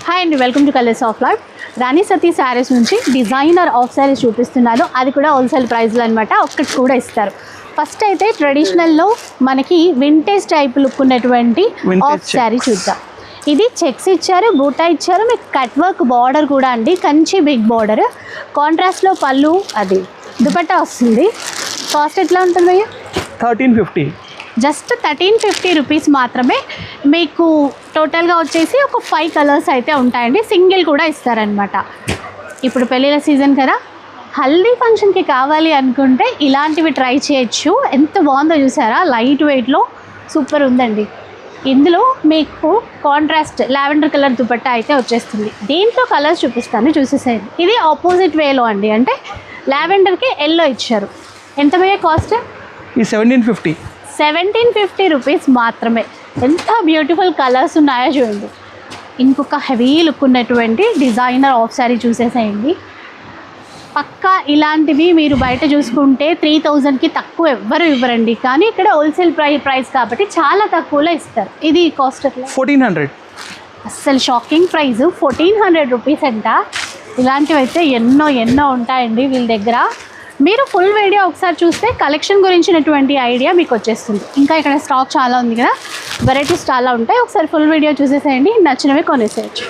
Hi అండి, welcome to colours of life. Rani Sati sarees నుంచి designer of saris చూపిస్తున్నాను. అది కూడా హోల్సేల్ ప్రైస్లో అనమాట. ఒక్కటి కూడా ఇస్తారు. ఫస్ట్ అయితే ట్రెడిషనల్లో మనకి వింటేజ్ టైప్ లుక్ ఉన్నటువంటి ఆఫ్ శారీ చూద్దాం. ఇది చెక్స్ ఇచ్చారు, బూటా ఇచ్చారు, మీకు కట్ వర్క్ బార్డర్ కూడా అండి, కంచి బిగ్ బార్డర్. కాంట్రాస్ట్లో పళ్ళు, అది దుపట్టా వస్తుంది. కాస్ట్ ఎట్లా ఉంటుంది భయ్య? 1350. జస్ట్ 1350 రూపీస్ మాత్రమే. మీకు టోటల్గా వచ్చేసి ఒక 5 కలర్స్ అయితే ఉంటాయండి. సింగిల్ కూడా ఇస్తారనమాట. ఇప్పుడు పెళ్ళిళ్ళ సీజన్ కదా, హల్దీ ఫంక్షన్కి కావాలి అనుకుంటే ఇలాంటివి ట్రై చేయొచ్చు. ఎంత బాగుందో చూసారా, లైట్ వెయిట్లో సూపర్ ఉందండి. ఇందులో మీకు కాంట్రాస్ట్ లావెండర్ కలర్ దుపట్టా అయితే వచ్చేస్తుంది. దీంట్లో కలర్స్ చూపిస్తాను, చూసేసేయండి. ఇది ఆపోజిట్ వేలో అండి, అంటే లావెండర్కి ఎల్లో ఇచ్చారు. ఎంత భయ్యా కాస్ట్? ఈ 1750. 1750 రూపీస్ మాత్రమే. ఎంత బ్యూటిఫుల్ కలర్స్ ఉన్నాయో చూడండి. ఇంకొక హెవీ లుక్ ఉన్నటువంటి డిజైనర్ ఆఫ్ శారీ చూసేసేయండి. పక్కా ఇలాంటివి మీరు బయట చూసుకుంటే 3000కి తక్కువ ఎవ్వరు ఇవ్వరండి, కానీ ఇక్కడ హోల్సేల్ ప్రైస్ కాబట్టి చాలా తక్కువలో ఇస్తారు. ఇది కాస్ట్ ఎట్లా? 1400. అస్సలు షాకింగ్ ప్రైస్ 1400 రూపీస్ అంట. ఇలాంటివి అయితే ఎన్నో ఉంటాయండి వీళ్ళ దగ్గర. మీరు ఫుల్ వీడియో ఒకసారి చూస్తే కలెక్షన్ గురించినటువంటి ఐడియా మీకు వచ్చేస్తుంది. ఇంకా ఇక్కడ స్టాక్ చాలా ఉంది కదా, వెరైటీస్ చాలా ఉంటాయి. ఒకసారి ఫుల్ వీడియో చూసేసేయండి, నచ్చినవి కొనేసేయచ్చు.